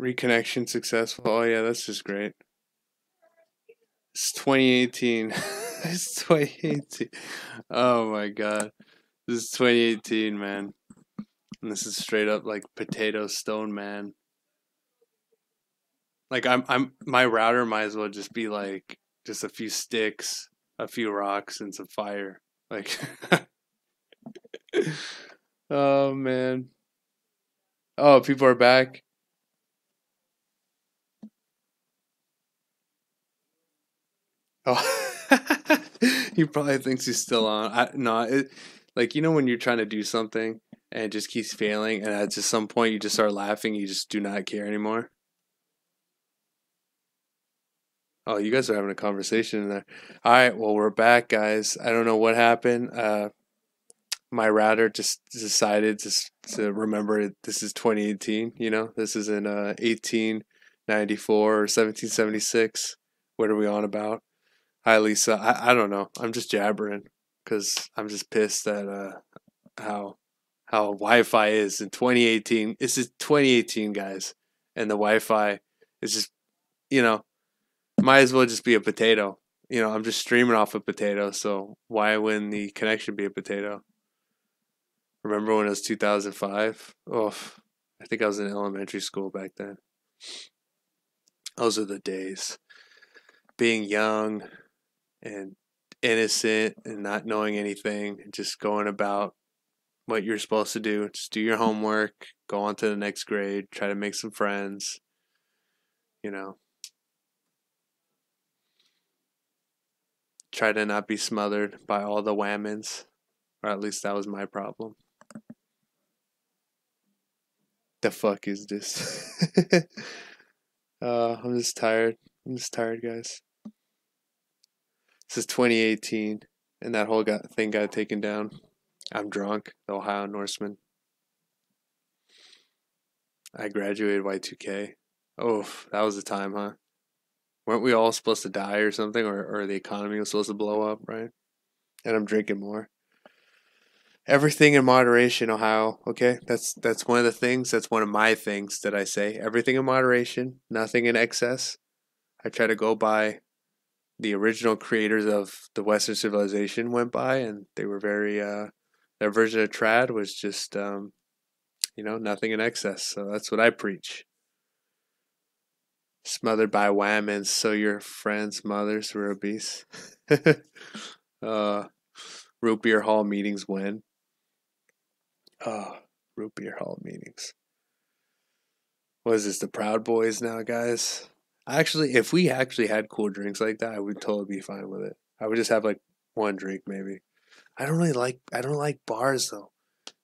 Reconnection successful. Oh yeah, that's just great. It's 2018. It's 2018. Oh my god. This is 2018, man. And this is straight up like potato stone man. Like I'm my router might as well just be like just a few sticks, a few rocks, and some fire. Like oh man. Oh, people are back. Oh, he probably thinks he's still on. No, like when you're trying to do something and it just keeps failing, and at just some point you just start laughing, you just do not care anymore. Oh, you guys are having a conversation in there. All right, well we're back, guys. I don't know what happened. My router just decided to remember this is 2018. This is in 1894 or 1776. What are we on about? Hi, Lisa. I don't know. I'm just jabbering because I'm just pissed at how how Wi-Fi is in 2018. This is 2018, guys, and the Wi-Fi is just you know might as well just be a potato. I'm just streaming off a potato, so why wouldn't the connection be a potato? Remember when it was 2005? Oh, I think I was in elementary school back then. Those are the days. Being young and innocent and not knowing anything and just going about what you're supposed to do. Just do your homework, go on to the next grade, try to make some friends, you know, try to not be smothered by all the whammons, or at least that was my problem. The fuck is this? I'm just tired. I'm just tired, guys. This is 2018, and that whole thing got taken down. I'm drunk, the Ohio Norseman. I graduated Y2K. Oh, that was the time, huh? Weren't we all supposed to die or something, or the economy was supposed to blow up, right? And I'm drinking more. Everything in moderation, Ohio. Okay, that's one of the things. That's one of my things that I say. Everything in moderation, nothing in excess. I try to go by the original creators of the Western civilization went by, and they were very. Their version of trad was just, nothing in excess. So that's what I preach. Smothered by whammons, so your friends' mothers were obese. uh, Root beer hall meetings when? Oh, root beer hall meetings. What is this, the Proud Boys now, guys? Actually, if we actually had cool drinks like that, I would totally be fine with it. I would just have like one drink maybe. I don't like bars though.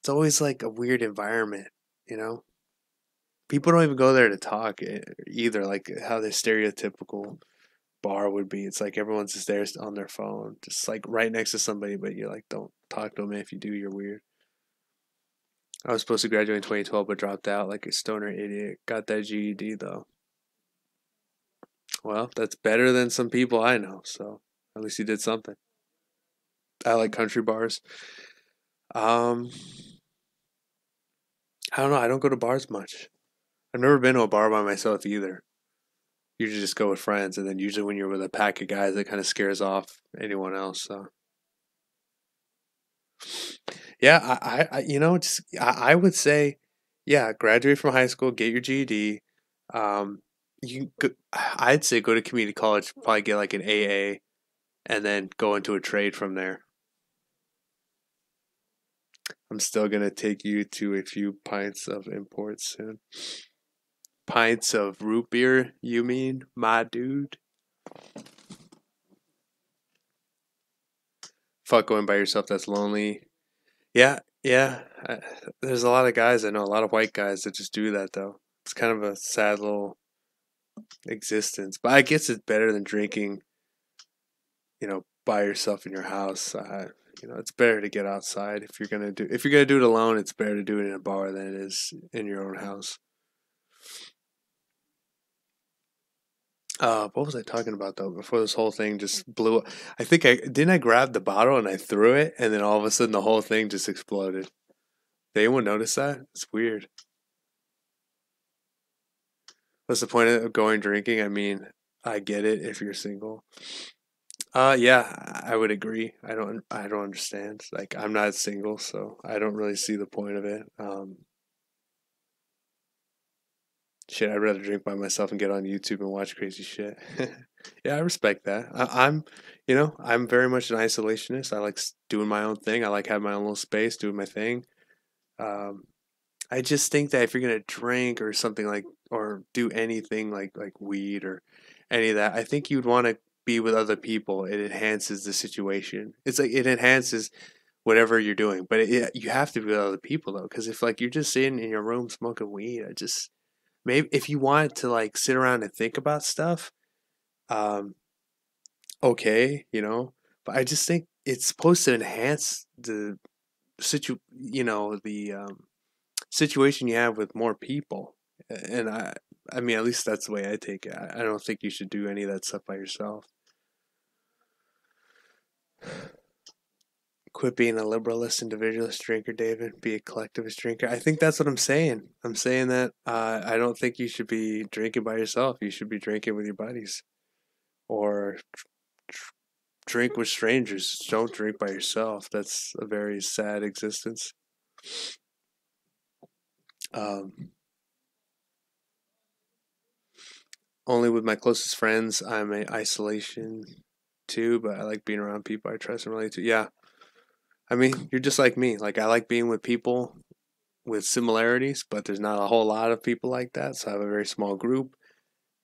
It's always like a weird environment, you know? People don't even go there to talk either, like how the stereotypical bar would be. It's like everyone's just there on their phone, just like right next to somebody, but you like don't talk to them. If you do, you're weird. I was supposed to graduate in 2012, but dropped out like a stoner idiot. Got that GED though. Well, that's better than some people I know. So at least you did something. I like country bars. Um, I don't know. I don't go to bars much. I've never been to a bar by myself either. Usually just go with friends, and then usually when you're with a pack of guys, that kind of scares off anyone else. So yeah, I would say, yeah, graduate from high school, get your GED. Um, I'd say go to community college, probably get like an AA, and then go into a trade from there. I'm still gonna take you to a few pints of imports soon. Pints of root beer, you mean, my dude? Fuck going by yourself, that's lonely. Yeah, yeah. There's a lot of guys I know, a lot of white guys that just do that though. It's kind of a sad little existence. But I guess it's better than drinking, by yourself in your house. It's better to get outside if you're gonna do it alone. It's better to do it in a bar than it is in your own house. What was I talking about though? Before this whole thing just blew up, I think I grabbed the bottle and I threw it, and then all of a sudden the whole thing just exploded. Did anyone notice that? It's weird. What's the point of going drinking? I mean, I get it if you're single. Yeah, I would agree. I don't understand. Like, I'm not single, so I don't really see the point of it. Shit, I'd rather drink by myself and get on YouTube and watch crazy shit. Yeah, I respect that. I'm very much an isolationist. I like doing my own thing. I like having my own little space, doing my thing. Um, I just think that if you're gonna drink or something like, or do anything like weed or any of that, I think you'd want to be with other people. It enhances the situation. It's like it enhances whatever you're doing, but you have to be with other people though, because if like you're just sitting in your room smoking weed, I just maybe if you want to like sit around and think about stuff, um, okay, but I just think it's supposed to enhance the situation you have with more people. And I mean, at least that's the way I take it. I don't think you should do any of that stuff by yourself. Quit being a liberalist, individualist drinker, David. Be a collectivist drinker. I think that's what I'm saying. I'm saying that I don't think you should be drinking by yourself. You should be drinking with your buddies, or drink with strangers. Don't drink by yourself. That's a very sad existence. Um, Only with my closest friends. I'm a isolation too, but I like being around people I trust and relate to. Yeah, I mean, you're just like me. Like I like being with people with similarities, but there's not a whole lot of people like that. So I have a very small group,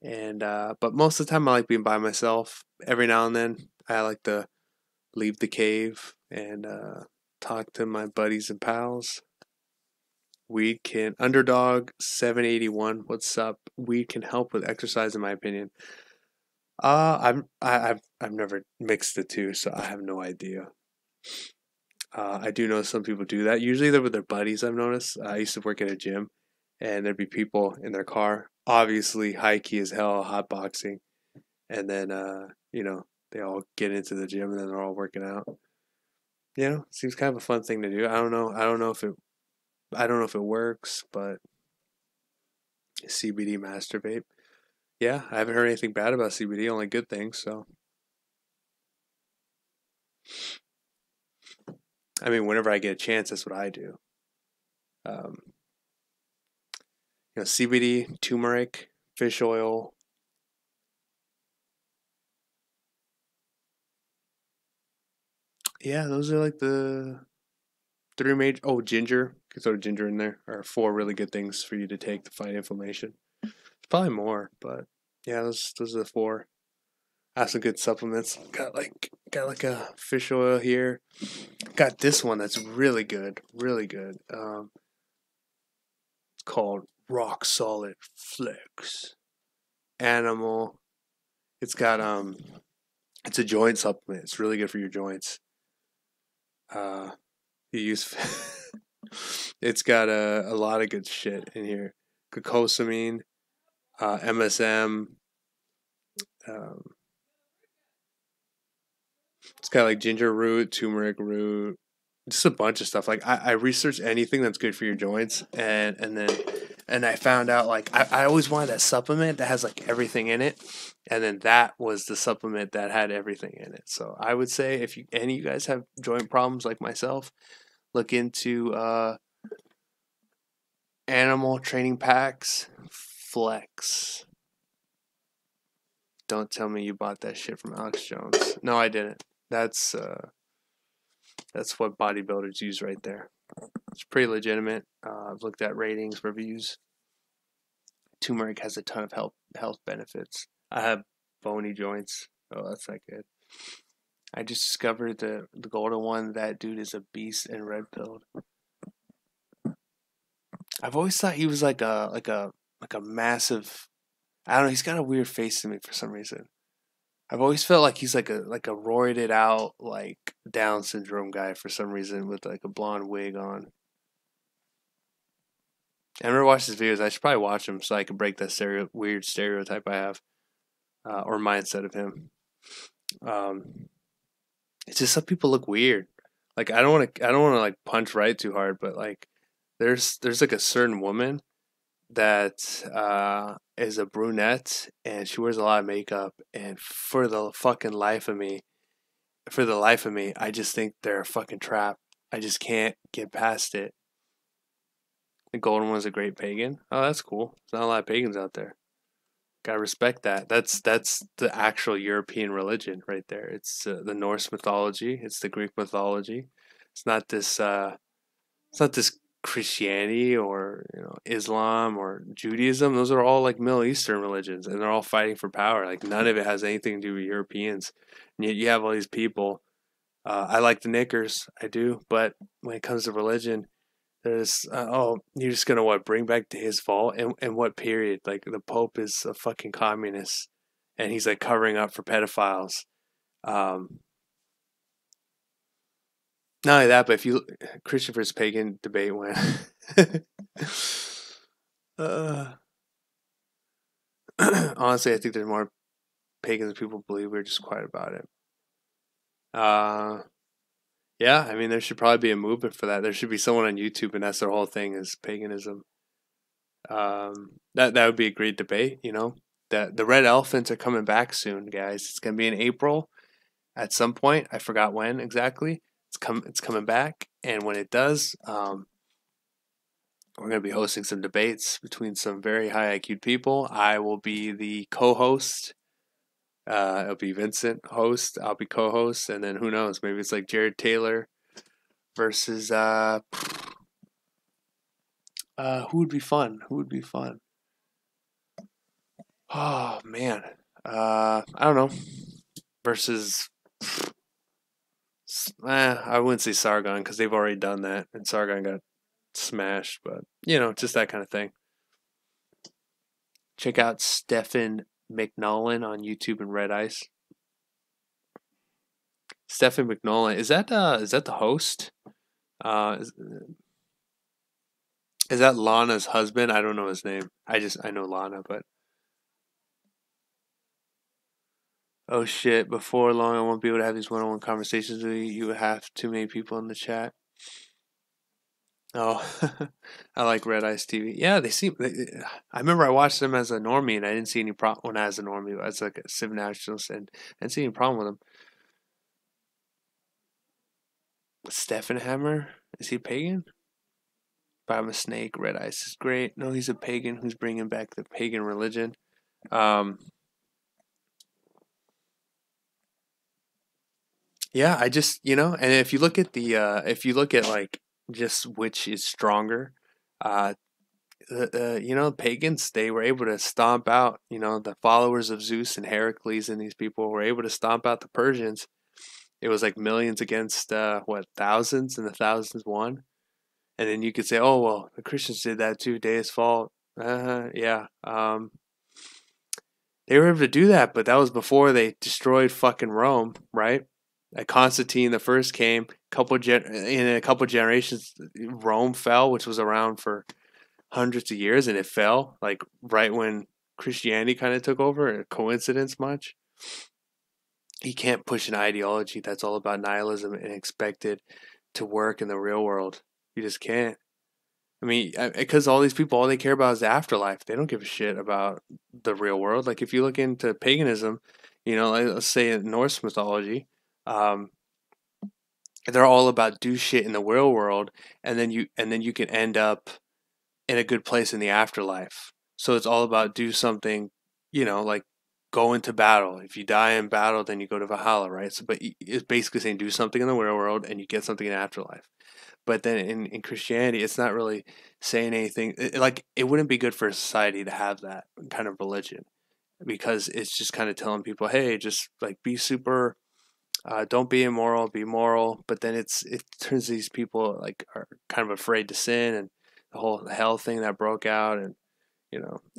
and but most of the time I like being by myself. Every now and then I like to leave the cave and talk to my buddies and pals. Weed can underdog 781. What's up? Weed can help with exercise, in my opinion. I've never mixed the two, so I have no idea. I do know some people do that. Usually they're with their buddies. I've noticed. I used to work at a gym, and there'd be people in their car, obviously high key as hell, hot boxing, and then they all get into the gym and then they're all working out. Seems kind of a fun thing to do. I don't know. I don't know if it works, but CBD masturbate. Yeah, I haven't heard anything bad about CBD, only good things. So, I mean, whenever I get a chance, that's what I do. Um, CBD, turmeric, fish oil. Yeah, those are like the three major. Oh, ginger. You can throw ginger in there. Are four really good things for you to take to fight inflammation. Probably more, but yeah, those are the four. I have some good supplements. Got like a fish oil here. Got this one that's really good, really good. It's called Rock Solid Flex Animal. It's got it's a joint supplement. It's really good for your joints. Uh, you use it's got a lot of good shit in here. Glucosamine, MSM. Um, it's got like ginger root, turmeric root, just a bunch of stuff. Like I researched anything that's good for your joints, and I found out like I always wanted that supplement that has like everything in it, and then that was the supplement that had everything in it. So I would say if any of you guys have joint problems like myself, look into Animal Training Packs Flex. Don't tell me you bought that shit from Alex Jones. No, I didn't. That's what bodybuilders use right there. It's pretty legitimate. I've looked at ratings, reviews. Turmeric has a ton of health benefits. I have bony joints. Oh, that's not good. I just discovered the golden one. That dude is a beast and red pilled. I've always thought he was like a massive. I don't know. He's got a weird face to me for some reason. I've always felt like he's like a roided out like Down syndrome guy for some reason with like a blonde wig on. I never watched his videos. I should probably watch them so I can break that weird stereotype I have or mindset of him. Um, it's just some people look weird. Like I don't want to like punch right too hard, but like there's like a certain woman that is a brunette, and she wears a lot of makeup. And for the life of me, I just think they're a fucking trap. I just can't get past it. The golden one's a great pagan. Oh, that's cool. There's not a lot of pagans out there. Gotta respect that. That's the actual European religion right there. It's the Norse mythology. It's the Greek mythology. It's not this. It's not this Christianity or Islam or Judaism. Those are all like Middle Eastern religions, and they're all fighting for power. Like none of it has anything to do with Europeans. And yet you have all these people. I like the knickers, I do, but when it comes to religion, there's you're just gonna what bring back to his fault and what period? Like the Pope is a fucking communist, and he's like covering up for pedophiles. Um, Not only that, but if you Christian versus pagan debate went. uh, Honestly, I think there's more pagans than people believe. We're just quiet about it. Uh, yeah, I mean, there should probably be a movement for that. There should be someone on YouTube, and that's their whole thing is paganism. That would be a great debate. The red elephants are coming back soon, guys. It's gonna be in April at some point. I forgot when exactly. It's coming back, and when it does, we're gonna be hosting some debates between some very high IQ people. I will be the co-host. It'll be Vincent host. I'll be co-host, and then who knows? Maybe it's like Jared Taylor versus who would be fun? Who would be fun? Oh man, I don't know. Versus, I wouldn't say Sargon because they've already done that, and Sargon got smashed. But just that kind of thing. Check out Stephen McNollan on YouTube and Red Ice. Stephen McNollan, is that the host? Is that Lana's husband? I don't know his name. I know Lana, but oh shit! Before long, I won't be able to have these one-on-one conversations with you. You have too many people in the chat. Oh, I like Red Ice TV. Yeah, I remember I watched them as a normie, and I didn't see any problem. Well, not as a normie, but as like a civ nationalist, and I didn't see any problem with them. Stefan Hammer, is he pagan? I'm a snake. Red Ice is great. No, he's a pagan who's bringing back the pagan religion. Yeah, I just and if you look at like just which is stronger, uh, pagans, they were able to stomp out the followers of Zeus and Heracles, and these people were able to stomp out the Persians. It was like millions against thousands, and the thousands won. And then you could say, oh well, the Christians did that too. Deus fault. Yeah. They were able to do that, but that was before they destroyed fucking Rome, right? Constantine the first came. In a couple generations, Rome fell, which was around for hundreds of years, and it fell like right when Christianity kind of took over. A coincidence much? You can't push an ideology that's all about nihilism and expect it to work in the real world. You just can't. I mean, because all these people, all they care about is the afterlife. They don't give a shit about the real world. Like if you look into paganism, like, let's say in Norse mythology, um, they're all about do shit in the real world, and then you can end up in a good place in the afterlife. So it's all about do something, like go into battle. If you die in battle, then you go to Valhalla, right? So, but it's basically saying do something in the real world and you get something in afterlife. But then in Christianity, it's not really saying anything. Like it wouldn't be good for society to have that kind of religion because it's just kind of telling people, hey, just like be super. Don't be immoral, be moral. But then it turns these people like are kind of afraid to sin, and the whole hell thing that broke out, and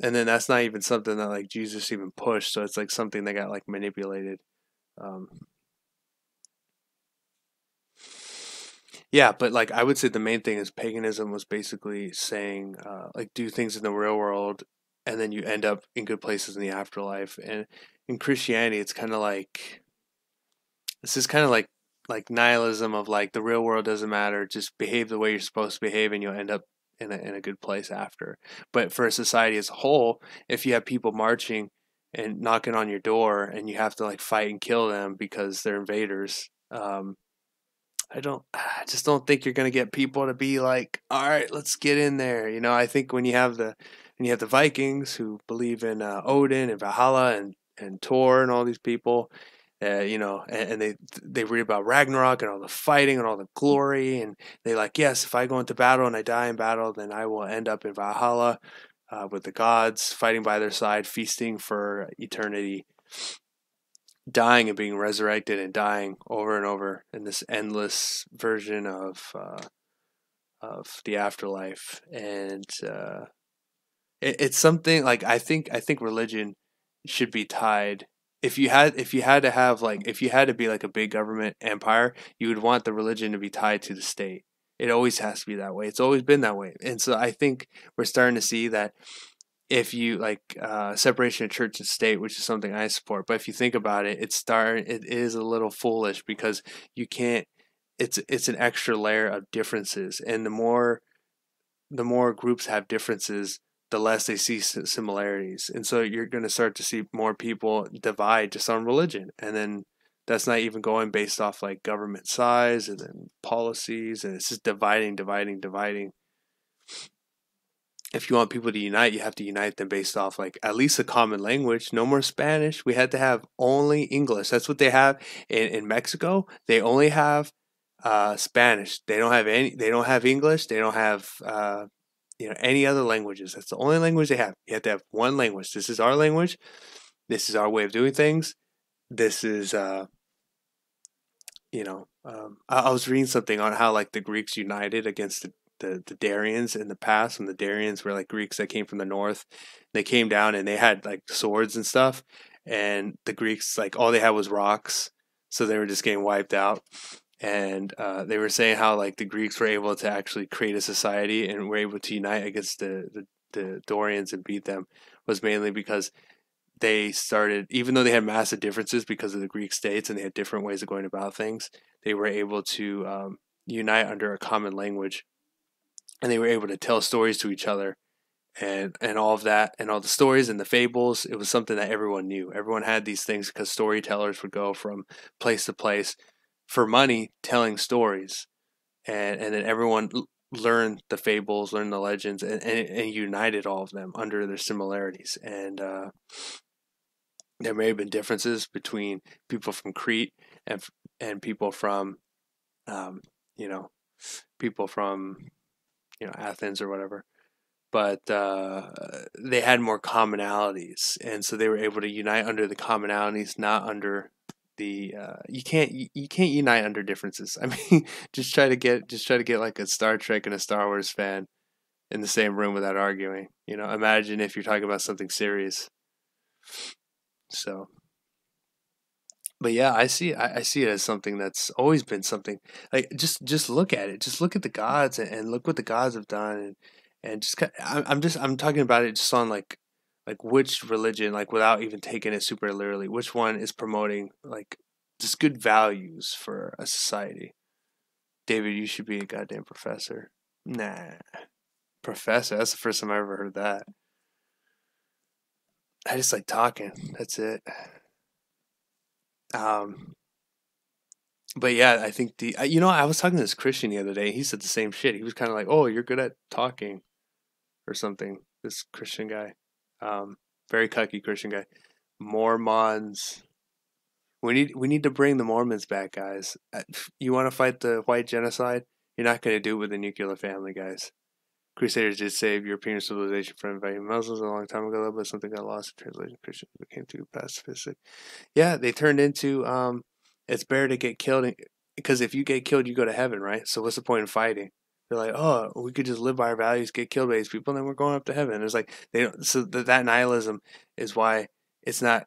and then that's not even something that like Jesus even pushed. So it's like something that got like manipulated. Um, Yeah, but like I would say the main thing is paganism was basically saying like do things in the real world and then you end up in good places in the afterlife. And in Christianity it's kind of like this is kind of like nihilism of like the real world doesn't matter, just behave the way you're supposed to behave and you'll end up in a good place after. But for a society as a whole, if you have people marching and knocking on your door and you have to like fight and kill them because they're invaders, I just don't think you're going to get people to be like, all right, let's get in there. I think when you have the Vikings who believe in Odin and Valhalla and Thor and all these people, and they read about Ragnarok and all the fighting and all the glory, and they like, yes, if I go into battle and I die in battle, then I will end up in Valhalla with the gods fighting by their side, feasting for eternity, dying and being resurrected and dying over and over in this endless version of the afterlife. And it's something like I think religion should be tied. If you had to have like if you had to be like a big government empire, you would want the religion to be tied to the state. It always has to be that way. It's always been that way. And so I think we're starting to see that if you like separation of church and state, which is something I support, but if you think about it, it is a little foolish because you can't. It's an extra layer of differences, and the more groups have differences, the less they see similarities, and so you're going to start to see more people divide just on religion, and then that's not even going based off like government size and then policies, and it's just dividing, dividing, dividing. If you want people to unite, you have to unite them based off like at least a common language. No more Spanish. We had to have only English. That's what they have in Mexico. They only have Spanish. They don't have any. They don't have English. They don't have any other languages. That's the only language they have. You have to have one language. This is our language. This is our way of doing things. This is I was reading something on how like the Greeks united against the Darians in the past, when the Darians were like Greeks that came from the north. They came down and they had like swords and stuff, and the Greeks like all they had was rocks, so they were just getting wiped out. And they were saying how like the Greeks were able to actually create a society and were able to unite against the Dorians and beat them was mainly because they started, even though they had massive differences because of the Greek states and they had different ways of going about things, they were able to unite under a common language, and they were able to tell stories to each other, and all of that, and all the stories and the fables. It was something that everyone knew. Everyone had these things because storytellers would go from place to place for money telling stories, and then everyone learned the fables, learned the legends, and united all of them under their similarities. And there may have been differences between people from Crete and people from, you know, people from Athens or whatever, but they had more commonalities, and so they were able to unite under the commonalities, not under the you can't unite under differences. I mean, just try to get like a Star Trek and a Star Wars fan in the same room without arguing. Imagine if you're talking about something serious. So, but yeah, I see it as something that's always been something like just look at it, just look at the gods and look what the gods have done, and I'm talking about it just on like which religion, like without even taking it super literally, which one is promoting like just good values for a society. David, you should be a goddamn professor. Nah, professor. That's the first time I ever heard that. I just like talking. That's it. Um, but yeah, I think I was talking to this Christian the other day. He said the same shit. He was kind of like, "Oh, you're good at talking," or something. This Christian guy, um, very cucky Christian guy. Mormons. We need to bring the Mormons back, guys. You want to fight the white genocide? You're not going to do it with a nuclear family, guys. Crusaders did save European civilization from invading Muslims a long time ago, but something got lost in translation. Christians became too pacifistic. Yeah, they turned into it's better to get killed because if you get killed, you go to heaven, right? So what's the point in fighting? They're like, oh, we could just live by our values, get killed by these people, and then we're going up to heaven. It's like they don't. So that nihilism is why it's not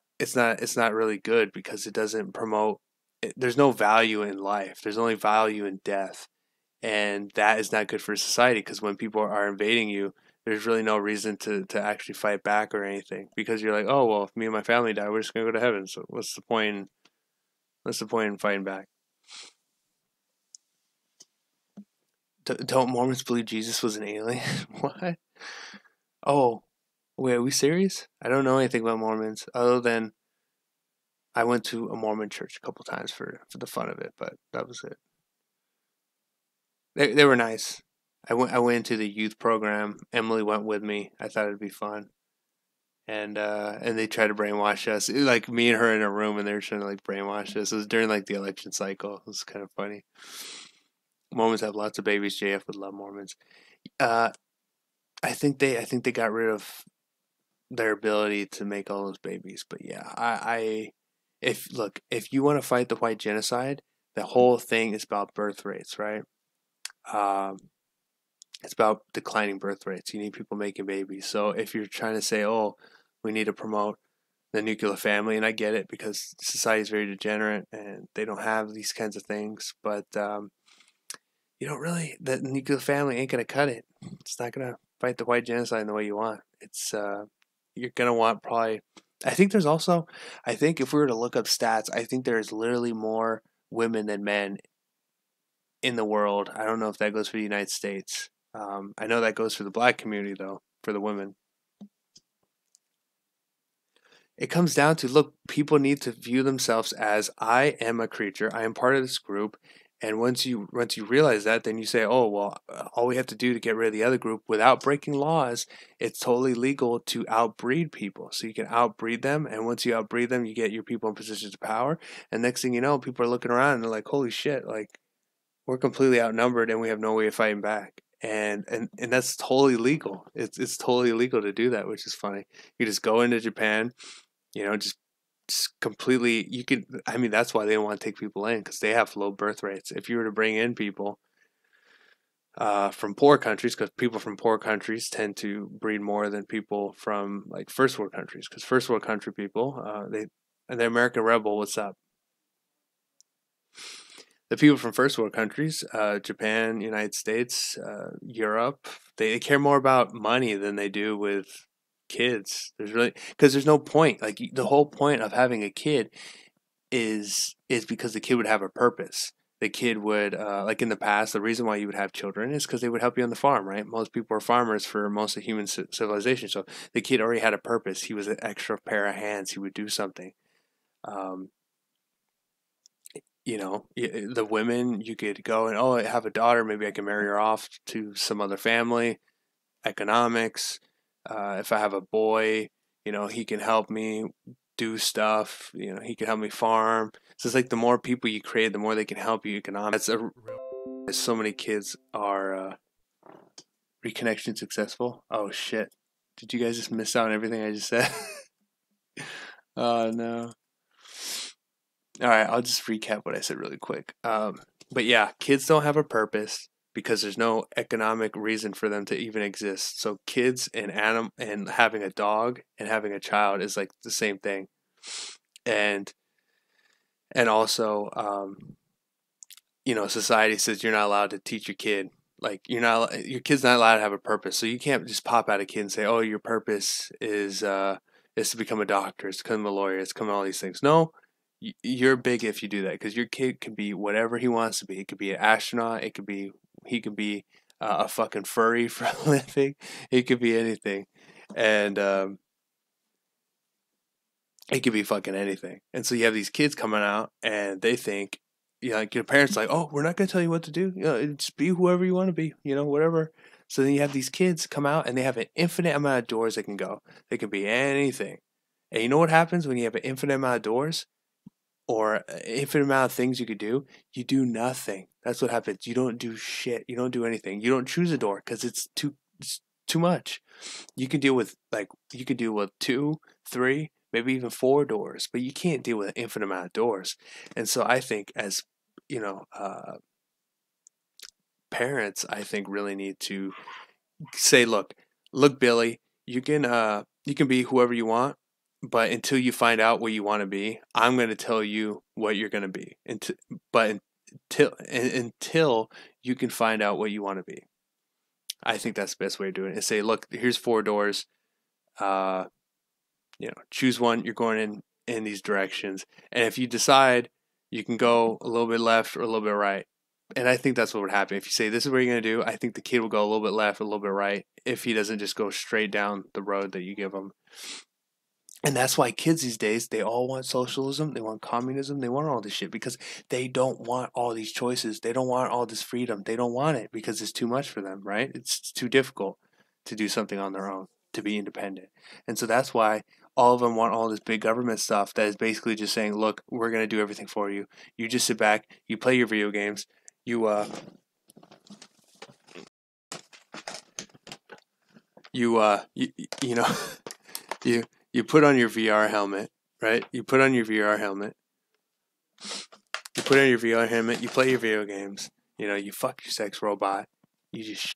really good because it doesn't promote. There's no value in life. There's only value in death, and that is not good for society because when people are invading you, there's really no reason to actually fight back or anything because you're like, oh well, if me and my family die, we're just gonna go to heaven. So what's the point in fighting back? Don't Mormons believe Jesus was an alien? What? Oh, wait, are we serious? I don't know anything about Mormons other than I went to a Mormon church a couple times for the fun of it, but that was it. They were nice. I went into the youth program. Emily went with me. I thought it'd be fun. And they tried to brainwash us. Like me and her in a room, and they were trying to like brainwash us. It was during like the election cycle. It was kind of funny. Mormons have lots of babies. JF would love Mormons. Uh, I think they got rid of their ability to make all those babies. But yeah, if you want to fight the white genocide, the whole thing is about birth rates, right? Um, it's about declining birth rates. You need people making babies. So if you're trying to say, oh, we need to promote the nuclear family, and I get it because society is very degenerate and they don't have these kinds of things, but you don't really, the nuclear family ain't going to cut it. It's not going to fight the white genocide in the way you want. You're going to want probably, I think if we were to look up stats, I think there's literally more women than men in the world. I don't know if that goes for the United States. I know that goes for the black community, though, for the women. It comes down to look, people need to view themselves as I am a creature, I am part of this group. And once you realize that, then you say, oh well, all we have to do to get rid of the other group without breaking laws, it's totally legal to outbreed people. So you can outbreed them, and once you outbreed them, you get your people in positions of power. And next thing you know, people are looking around and they're like, holy shit, like we're completely outnumbered and we have no way of fighting back. And that's totally legal. It's totally legal to do that, which is funny. You just go into Japan, just completely. You could. I mean, that's why they don't want to take people in because they have low birth rates. If you were to bring in people from poor countries, because people from poor countries tend to breed more than people from like first world countries, because first world country people, they and the American Rebel, what's up? The people from first world countries, Japan, United States, Europe, they care more about money than they do with kids. There's really because there's no point. Like the whole point of having a kid is because the kid would have a purpose. The kid would like in the past. The reason why you would have children is because they would help you on the farm, right? Most people are farmers for most of human civilization. So the kid already had a purpose. He was an extra pair of hands. He would do something. Um, the women, you could go and, oh, I have a daughter, maybe I can marry her off to some other family. Economics. If I have a boy, he can help me do stuff. He can help me farm. So it's like the more people you create, the more they can help you economics. So many kids are reconnection successful. Oh shit! Did you guys just miss out on everything I just said? Oh no. All right, I'll just recap what I said really quick. But yeah, kids don't have a purpose because there's no economic reason for them to even exist. So kids and having a dog and having a child is like the same thing. And also, society says you're not allowed to teach your kid. Like your kid's not allowed to have a purpose. So you can't just pop out a kid and say, "Oh, your purpose is to become a doctor, it's to become a lawyer, it's to become all these things." No, you're big if you do that because your kid can be whatever he wants to be. It could be an astronaut. He could be a fucking furry for a living. He could be anything, and it could be fucking anything. And so you have these kids coming out, and they think, like your parents, like, oh, we're not gonna tell you what to do. Just be whoever you want to be. Whatever. So then you have these kids come out, and they have an infinite amount of doors they can go. They can be anything. And you know what happens when you have an infinite amount of doors? Or infinite amount of things you could do, you do nothing. That's what happens. You don't do shit. You don't do anything. You don't choose a door because it's too much. You can deal with 2, 3, maybe even 4 doors, but you can't deal with an infinite amount of doors. And so I think as you know, parents, I think really need to say, look, Billy, you can be whoever you want, but until you find out what you want to be, I'm going to tell you what you're going to be. Until you can find out what you want to be, I think that's the best way to do it. Is say, look, here's 4 doors. Uh, choose one. You're going in these directions, and if you decide you can go a little bit left or a little bit right, And I think that's what would happen. If you say, this is what you're going to do, I think the kid will go a little bit left, a little bit right, if he doesn't just go straight down the road that you give him. And that's why kids these days, they all want socialism, they want communism, they want all this shit because they don't want all these choices. They don't want all this freedom. They don't want it because it's too much for them, right? It's too difficult to do something on their own, to be independent. And so that's why all of them want all this big government stuff that is basically just saying, look, we're going to do everything for you. You just sit back, you play your video games, you you know you you put on your VR helmet, right? You put on your VR helmet. You put on your VR helmet, you play your video games. You fuck your sex robot. You just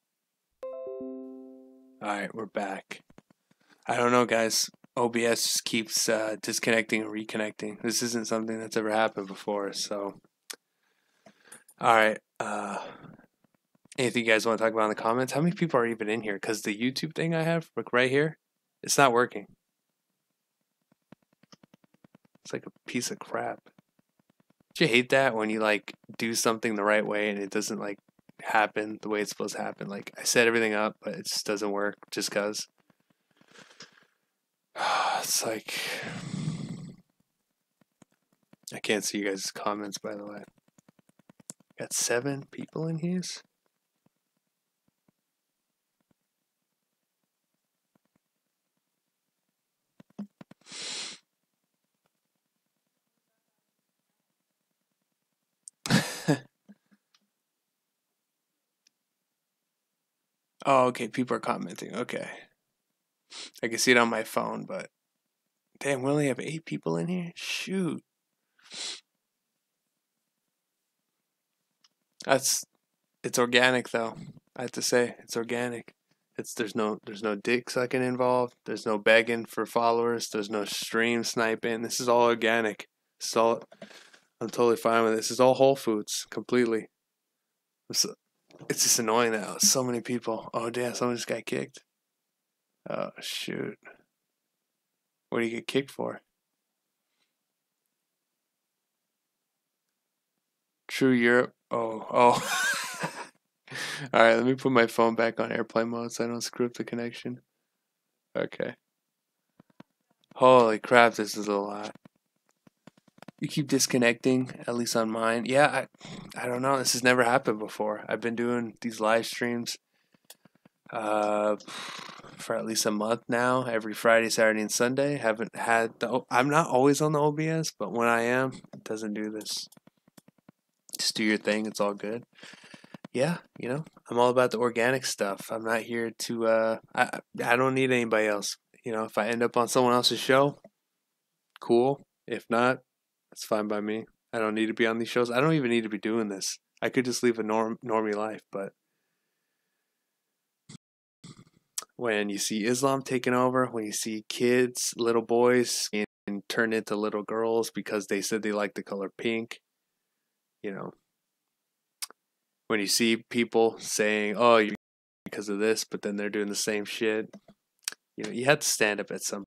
Alright, we're back. I don't know, guys. OBS just keeps disconnecting and reconnecting. This isn't something that's ever happened before, so alright, anything you guys want to talk about in the comments? How many people are even in here? Because the YouTube thing I have, like right here, it's not working. It's like a piece of crap. Do you hate that when you like do something the right way and it doesn't like happen the way it's supposed to happen? Like I set everything up, but it just doesn't work just cause. It's like I can't see you guys' comments, by the way. Got 7 people in here. Oh, okay. People are commenting. Okay. I can see it on my phone, but damn, we only have 8 people in here? Shoot. It's organic though. I have to say, it's organic. There's no dick sucking involved. There's no begging for followers. There's no stream sniping. This is all organic. I'm totally fine with it. This is all Whole Foods completely. It's just annoying that so many people. Oh damn, someone just got kicked. Oh shoot. What do you get kicked for? True Europe. Oh. Alright, let me put my phone back on airplane mode so I don't screw up the connection. Okay. Holy crap, this is a lot. You keep disconnecting, at least on mine. Yeah, I don't know. This has never happened before. I've been doing these live streams for at least a month now, every Friday, Saturday, and Sunday. Haven't had I'm not always on the OBS, but when I am, it doesn't do this. Just do your thing. It's all good. Yeah, I'm all about the organic stuff. I'm not here to I don't need anybody else. If I end up on someone else's show, cool. If not, it's fine by me. I don't need to be on these shows. I don't even need to be doing this. I could just live a normie life, but when you see Islam taking over, when you see kids, little boys being turned into little girls because they said they like the color pink, when you see people saying, "Oh, you because of this," but then they're doing the same shit, you have to stand up at some